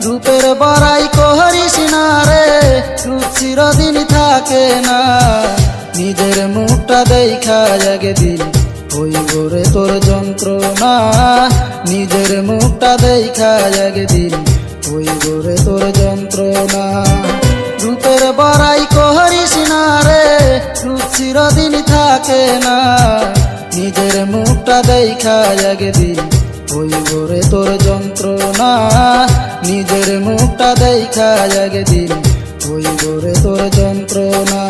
রূপের বড়াই করিস না রে, রূপ চিরদিন থাকে না। নিজের মুখটা দেখা একদিন হইব রে তোর যন্ত্রণা, নিজের মুখটা দেখা একদিন হইব রে তোর যন্ত্রণা। রূপের বড়াই করিস না রে, রূপ চিরদিন থাকে না। নিজের মুখটা দেখা একদিন হইব রে তোর যন্ত্রণা, নিজের মুখটা দেখা একদিন হইব রে তোর যন্ত্রণা।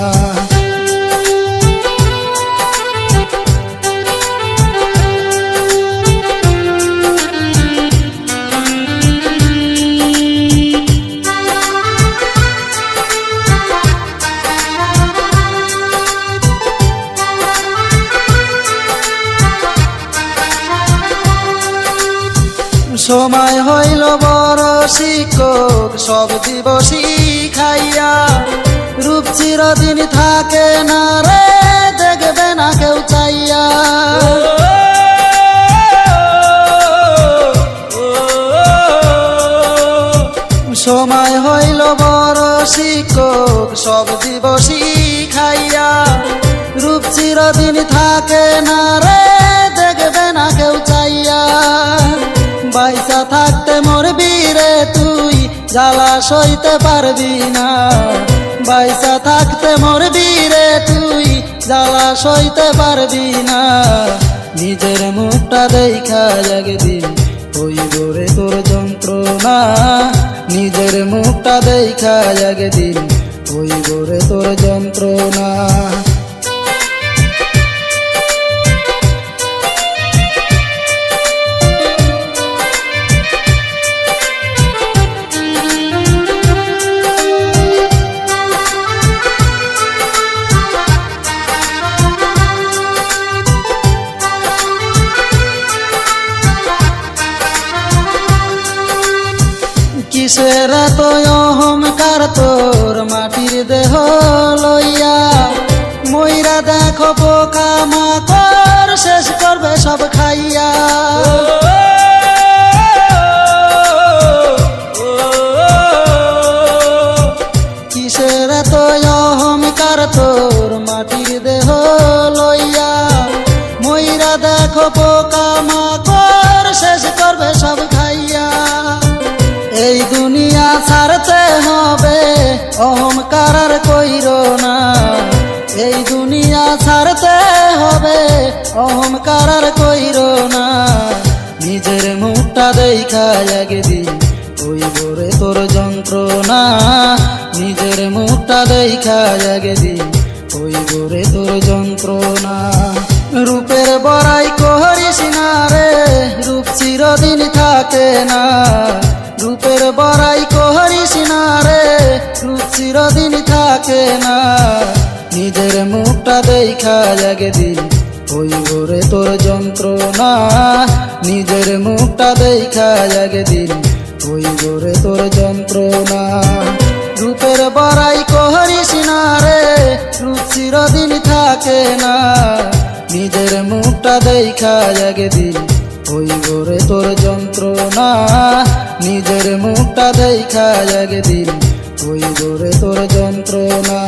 সময় হইল বড় শিক্ষক, সব দিব শিখাইয়া। রূপ চিরদিন থাকে না রে, দেখবে না কেউ চাইয়া। সময় হইল বড় শিক্ষক, সব দিব শিখাইয়া। রূপ চিরদিন থাকে না রে, দেখবে না কেউ চাইয়া। পয়সা থাকতে মরবি রে তুই, জ্বালা সইতে পারবি না। পয়সা থাকতে মরবি রে তুই, জ্বালা সইতে পারবি না। নিজের মুখটা দেখা একদিন হইব রে তোর যন্ত্রণা, নিজের মুখটা দেখা একদিন হইব রে তোর যন্ত্রণা। কিসের এত অহংকার তোর মাটির দেহ লইয়া। মইরা দেখো পোকা মাকড়, শেষ করবে সব খাইয়া। কিসের এত অহংকার তোর মাটির দেহ লইয়া। মইরা দেখো পোকা মাকড়, শেষ করবে সব খাইয়া। এই দুনিয়া ছাড়তে হবে, অহংকার আর কইরো না। এই দুনিয়া ছাড়তে হবে, অহংকার আর কইরো না। নিজের মুখটা দেখা একদিন হইব রে তোর যন্ত্রণা, নিজের মুখটা দেখা একদিন হইব রে তোর যন্ত্রণা। রূপের বড়াই করিস না রে, রূপ চিরদিন থাকে না। রূপের বড়াই করিস না রে, রূপ চিরদিন থাকে না। নিজের মুখটা দেখা একদিন হইব রে তোর যন্ত্রণা, নিজের মুখটা দেখা একদিন হইব রে তোর যন্ত্রণা। রূপের বড়াই করিস না রে, রূপ চিরদিন থাকে না। নিজের মুখটা দেখা একদিন হইব রে তোর যন্ত্রণা, নিজের মুখটা দেখা একদিন হইব রে তোর যন্ত্রণা।